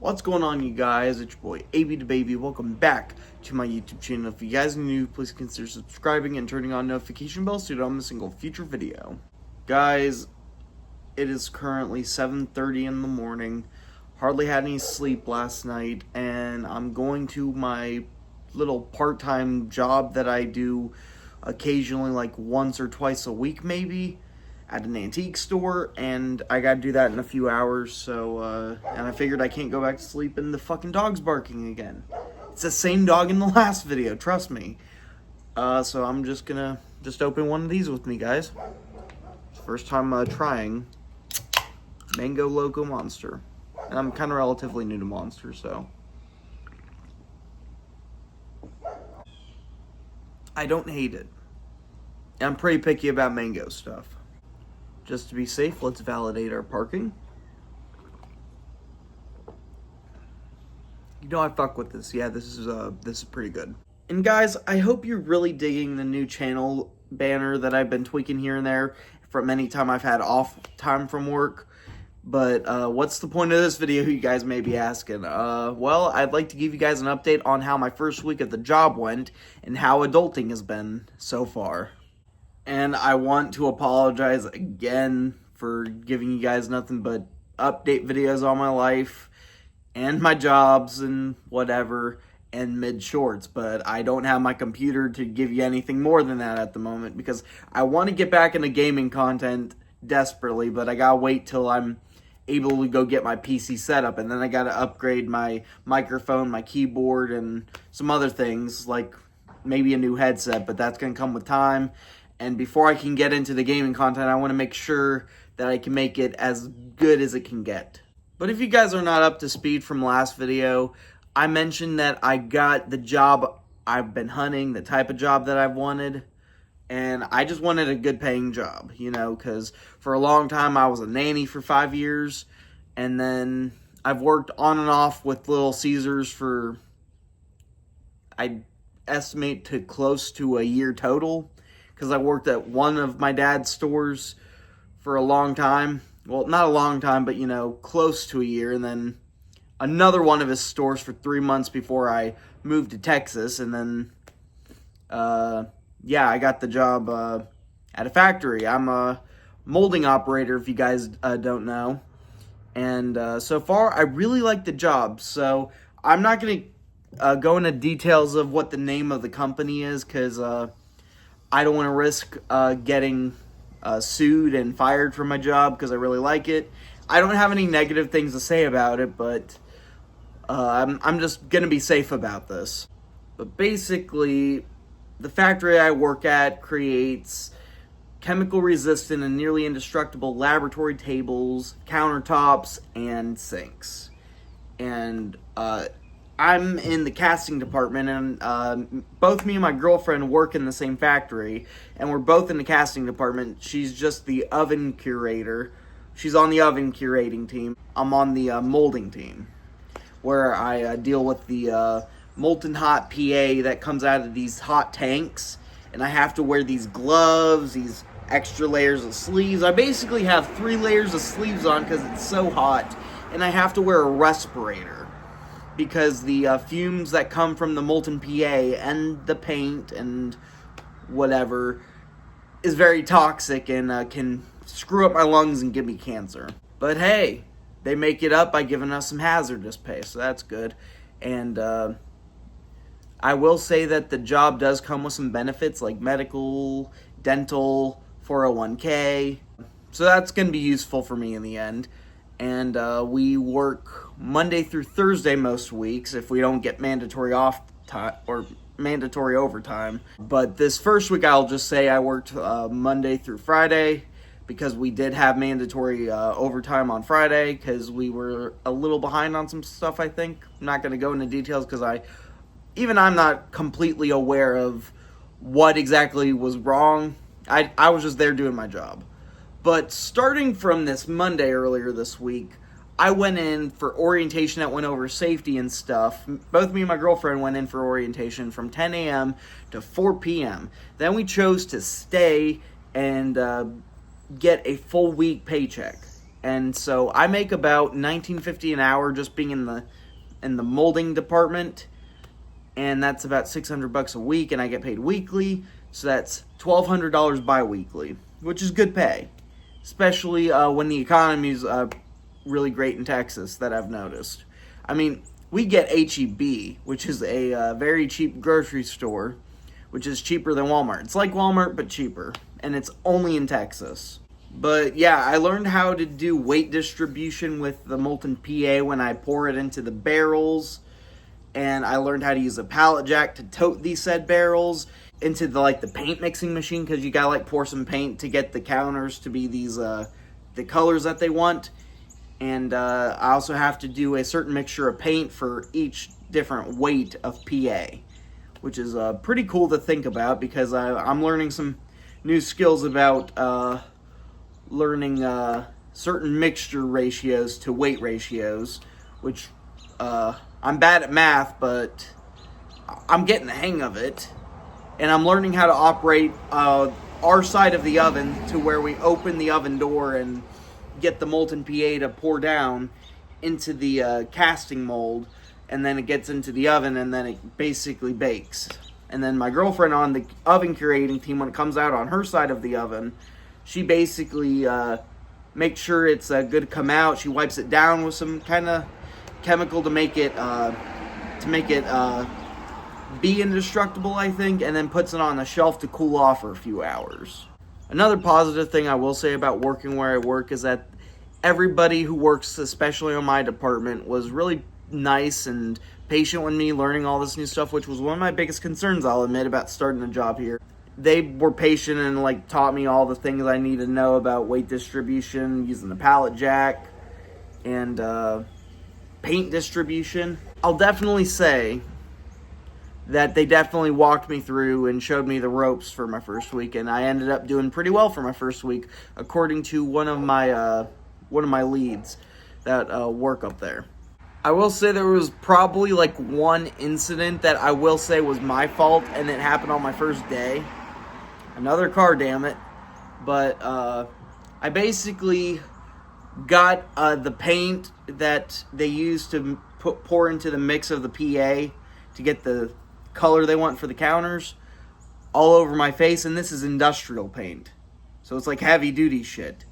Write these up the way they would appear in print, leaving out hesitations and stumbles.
What's going on, you guys? It's your boy abiedababyy. Welcome back to my YouTube channel. If you guys are new, please consider subscribing and turning on notification bells so you don't miss a single future video. Guys, it is currently 7:30 in the morning. Hardly had any sleep last night, and I'm going to my little part-time job that I do occasionally, like once or twice a week maybe, at an antique store, and I gotta do that in a few hours, so, and I figured I can't go back to sleep and the fucking dog's barking again. It's the same dog in the last video, trust me. So I'm just gonna open one of these with me, guys. First time trying Mango Loco Monster. And I'm kind of relatively new to Monster, so. I don't hate it. I'm pretty picky about mango stuff. Just to be safe, let's validate our parking. You know I fuck with this. Yeah, this is pretty good. And guys, I hope you're really digging the new channel banner that I've been tweaking here and there from any time I've had off time from work. But what's the point of this video, you guys may be asking? Well, I'd like to give you guys an update on how my first week at the job went and how adulting has been so far. And I want to apologize again for giving you guys nothing but update videos on my life and my jobs and whatever and mid-shorts. But I don't have my computer to give you anything more than that at the moment because I want to get back into gaming content desperately, but I gotta wait till I'm able to go get my PC set up, and then I gotta upgrade my microphone, my keyboard, and some other things, like maybe a new headset, but that's gonna come with time. And before I can get into the gaming content, I want to make sure that I can make it as good as it can get. But if you guys are not up to speed from last video, I mentioned that I got the job I've been hunting, the type of job that I've wanted. And I just wanted a good paying job, you know, because for a long time I was a nanny for 5 years. And then I've worked on and off with Little Caesars for, I estimate, to close to a year total. Because I worked at one of my dad's stores for a long time. Well, not a long time, but, you know, close to a year. And then another one of his stores for 3 months before I moved to Texas. And then, yeah, I got the job at a factory. I'm a molding operator, if you guys don't know. And so far, I really like the job. So I'm not going to go into details of what the name of the company is, because I don't want to risk getting sued and fired from my job because I really like it. I don't have any negative things to say about it, but I'm just going to be safe about this. But basically, the factory I work at creates chemical-resistant and nearly indestructible laboratory tables, countertops, and sinks. And I'm in the casting department, and both me and my girlfriend work in the same factory, and we're both in the casting department. She's just the oven curator. She's on the oven curating team. I'm on the molding team, where I deal with the molten hot PA that comes out of these hot tanks, and I have to wear these gloves, these extra layers of sleeves. I basically have 3 layers of sleeves on because it's so hot, and I have to wear a respirator because the fumes that come from the molten PA and the paint and whatever is very toxic and can screw up my lungs and give me cancer. But hey, they make it up by giving us some hazardous pay, so that's good. And I will say that the job does come with some benefits like medical, dental, 401k. So that's going to be useful for me in the end. And we work Monday through Thursday most weeks if we don't get mandatory off time or mandatory overtime. But this first week, I'll just say I worked Monday through Friday because we did have mandatory overtime on Friday because we were a little behind on some stuff, I think. I'm not going to go into details because I'm not completely aware of what exactly was wrong. I was just there doing my job. But starting from this Monday earlier this week, I went in for orientation that went over safety and stuff. Both me and my girlfriend went in for orientation from 10 a.m. to 4 p.m. Then we chose to stay and get a full week paycheck. And so I make about $19.50 an hour just being in the molding department, and that's about $600 a week, and I get paid weekly, so that's $1,200 bi-weekly, which is good pay, especially when the economy's really great in Texas, that I've noticed. I mean, we get HEB, which is a very cheap grocery store, which is cheaper than Walmart. It's like Walmart, but cheaper, and it's only in Texas. But yeah, I learned how to do weight distribution with the molten PA when I pour it into the barrels, and I learned how to use a pallet jack to tote these said barrels into the paint mixing machine, because you gotta pour some paint to get the counters to be these the colors that they want. And I also have to do a certain mixture of paint for each different weight of PA, which is pretty cool to think about, because I'm learning some new skills about learning certain mixture ratios to weight ratios, which I'm bad at math, but I'm getting the hang of it. And I'm learning how to operate our side of the oven, to where we open the oven door and get the molten PA to pour down into the casting mold, and then it gets into the oven, and then it basically bakes. And then my girlfriend on the oven curating team, when it comes out on her side of the oven, she basically makes sure it's good to come out. She wipes it down with some kind of chemical to make it be indestructible, I think, and then puts it on the shelf to cool off for a few hours. Another positive thing I will say about working where I work is that everybody who works, especially on my department, was really nice and patient with me learning all this new stuff, which was one of my biggest concerns, I'll admit, about starting a job here. They were patient and taught me all the things I need to know about weight distribution, using the pallet jack, and paint distribution. I'll definitely say that they definitely walked me through and showed me the ropes for my first week, and I ended up doing pretty well for my first week, according to one of my leads that work up there. I will say there was probably one incident that I will say was my fault, and it happened on my first day. Another car, damn it. But I basically got the paint that they use to pour into the mix of the PA to get the color they want for the counters all over my face, and this is industrial paint, so it's heavy duty shit.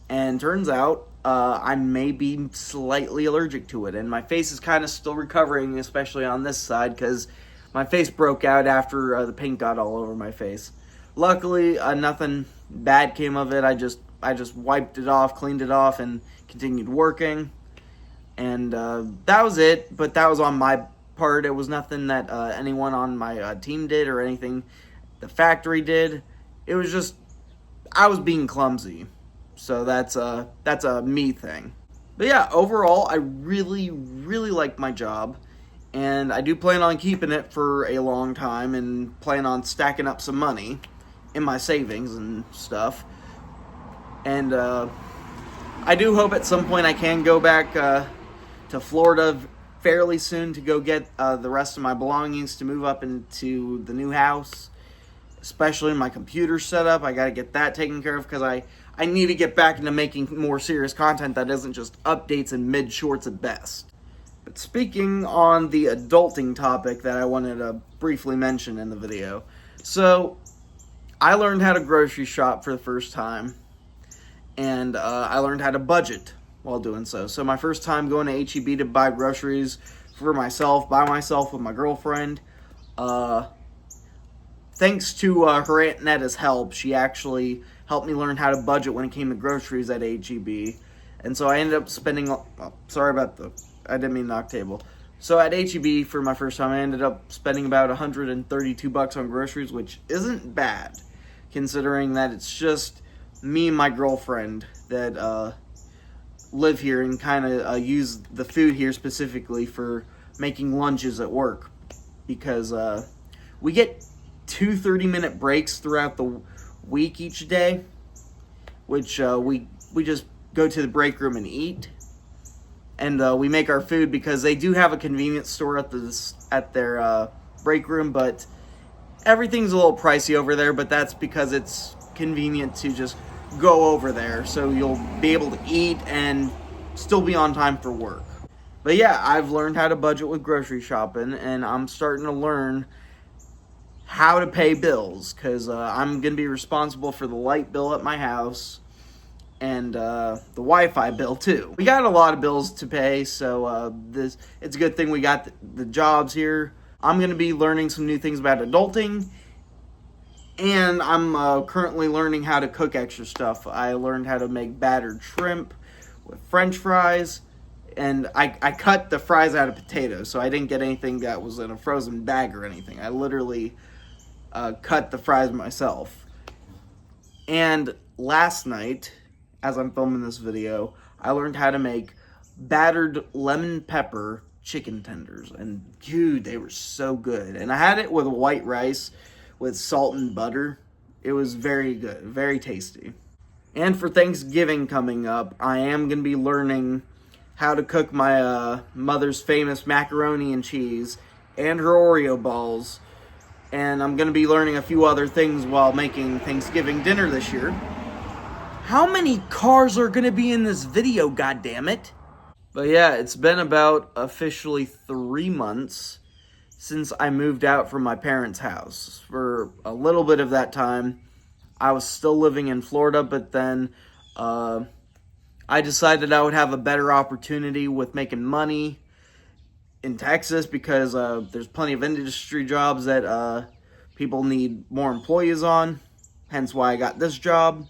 And turns out I may be slightly allergic to it, and my face is kind of still recovering, especially on this side, because my face broke out after the paint got all over my face. Luckily, nothing bad came of it. I just wiped it off, cleaned it off, and continued working. And that was it, but that was on my part. It was nothing that anyone on my team did or anything the factory did. It was just I was being clumsy. So that's a me thing. But yeah, overall, I really, really like my job. And I do plan on keeping it for a long time and plan on stacking up some money in my savings and stuff. And I do hope at some point I can go back to Florida fairly soon to go get the rest of my belongings to move up into the new house. Especially my computer setup. I got to get that taken care of because I need to get back into making more serious content that isn't just updates and mid-shorts at best. But speaking on the adulting topic that I wanted to briefly mention in the video. So, I learned how to grocery shop for the first time. And I learned how to budget while doing so. So my first time going to HEB to buy groceries for myself, by myself with my girlfriend. Thanks to her Aunt Netta's help, she actually helped me learn how to budget when it came to groceries at HEB. And so I ended up spending, I didn't mean knock table. So at HEB for my first time, I ended up spending about $132 on groceries, which isn't bad, considering that it's just me and my girlfriend that live here and kind of use the food here specifically for making lunches at work. Because we get 2 30-minute breaks throughout the week each day, which we just go to the break room and eat. And we make our food because they do have a convenience store at their break room, but everything's a little pricey over there, but that's because it's convenient to just go over there, so you'll be able to eat and still be on time for work. But yeah, I've learned how to budget with grocery shopping, and I'm starting to learn how to pay bills, because I'm going to be responsible for the light bill at my house and the Wi-Fi bill too. We got a lot of bills to pay, so it's a good thing we got the jobs here. I'm going to be learning some new things about adulting, and I'm currently learning how to cook extra stuff. I learned how to make battered shrimp with French fries, and I cut the fries out of potatoes, so I didn't get anything that was in a frozen bag or anything. I literally cut the fries myself. And last night, as I'm filming this video, I learned how to make battered lemon pepper chicken tenders, and dude, they were so good. And I had it with white rice with salt and butter. It was very good, very tasty. And for Thanksgiving coming up, I am going to be learning how to cook my mother's famous macaroni and cheese and her Oreo balls. And I'm going to be learning a few other things while making Thanksgiving dinner this year. How many cars are going to be in this video, goddammit? But yeah, it's been about officially 3 months since I moved out from my parents' house. For a little bit of that time, I was still living in Florida, but then I decided I would have a better opportunity with making money in Texas, because there's plenty of industry jobs that people need more employees on, hence why I got this job.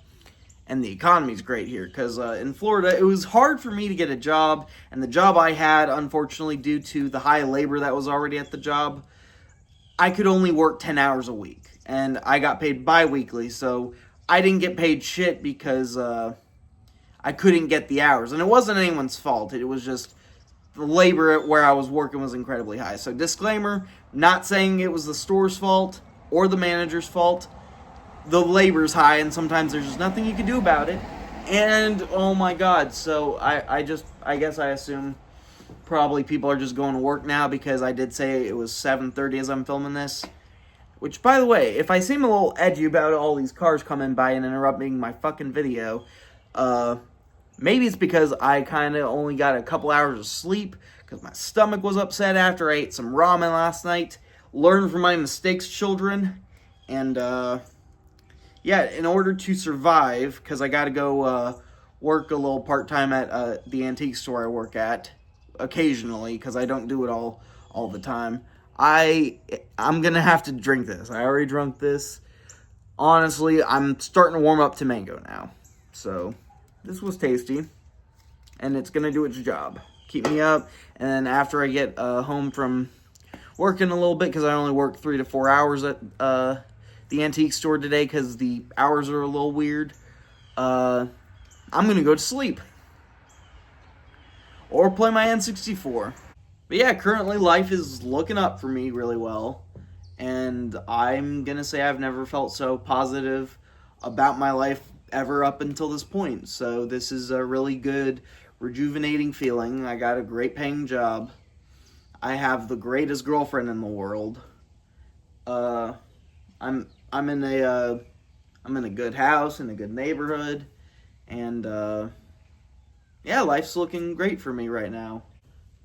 And the economy's great here, because in Florida, it was hard for me to get a job, and the job I had, unfortunately, due to the high labor that was already at the job, I could only work 10 hours a week, and I got paid bi-weekly, so I didn't get paid shit because I couldn't get the hours, and it wasn't anyone's fault. It was just the labor at where I was working was incredibly high. So disclaimer, not saying it was the store's fault or the manager's fault. The labor's high, and sometimes there's just nothing you can do about it. And oh my god, so I guess I assume probably people are just going to work now, because I did say it was 7:30 as I'm filming this. Which, by the way, if I seem a little edgy about all these cars coming by and interrupting my fucking video, maybe it's because I kind of only got a couple hours of sleep, because my stomach was upset after I ate some ramen last night. Learn from my mistakes, children. And yeah, in order to survive, because I got to go work a little part-time at the antique store I work at, occasionally, because I don't do it all the time, I'm going to have to drink this. I already drunk this. Honestly, I'm starting to warm up to mango now. So, this was tasty, and it's going to do its job. Keep me up, and then after I get home from working a little bit, because I only work 3 to 4 hours at the antique store today, because the hours are a little weird, I'm going to go to sleep. Or play my N64. But yeah, currently life is looking up for me really well. And I'm going to say I've never felt so positive about my life ever up until this point. So this is a really good, rejuvenating feeling. I got a great paying job. I have the greatest girlfriend in the world. I'm in a good house, in a good neighborhood. And yeah, life's looking great for me right now.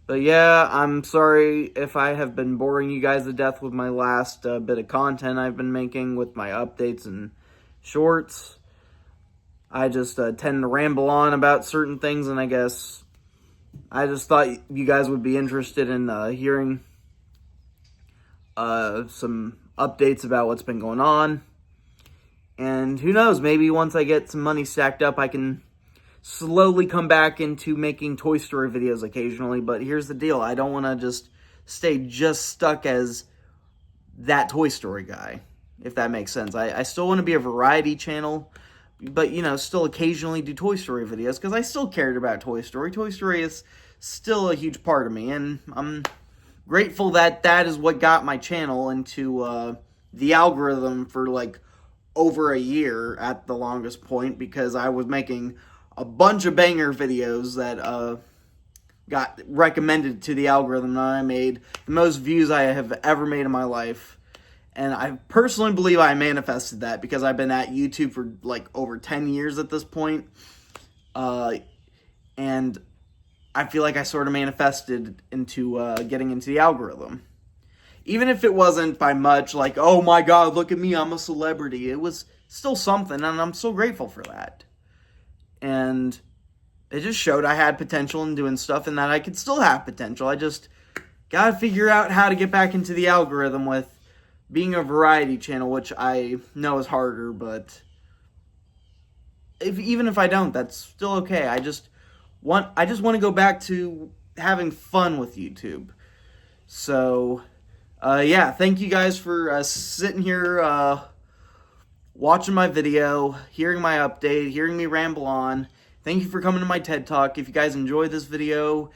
But yeah, I'm sorry if I have been boring you guys to death with my last bit of content I've been making with my updates and shorts. I just tend to ramble on about certain things, and I guess I just thought you guys would be interested in hearing some updates about what's been going on. And who knows, maybe once I get some money stacked up, I can slowly come back into making Toy Story videos occasionally. But here's the deal, I don't want to just stay stuck as that Toy Story guy, if that makes sense. I still want to be a variety channel, but, you know, still occasionally do Toy Story videos, because I still cared about Toy Story. Toy Story is still a huge part of me, and I'm grateful that that is what got my channel into the algorithm for, like, over a year at the longest point, because I was making a bunch of banger videos that got recommended to the algorithm, and I made the most views I have ever made in my life. And I personally believe I manifested that because I've been at YouTube for like over 10 years at this point. And I feel like I sort of manifested into getting into the algorithm. Even if it wasn't by much, like, oh my God, look at me, I'm a celebrity. It was still something, and I'm so grateful for that. And it just showed I had potential in doing stuff and that I could still have potential. I just gotta figure out how to get back into the algorithm with being a variety channel, which I know is harder, but even if I don't, that's still okay. I just want to go back to having fun with YouTube. So, yeah, thank you guys for sitting here, watching my video, hearing my update, hearing me ramble on. Thank you for coming to my TED Talk. If you guys enjoyed this video,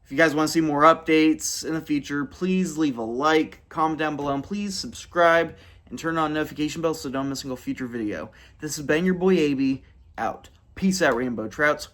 if you guys want to see more updates in the future, please leave a like, comment down below, and please subscribe and turn on notification bell so don't miss a single future video. This has been your boy Abie, out. Peace out, Rainbow Trouts.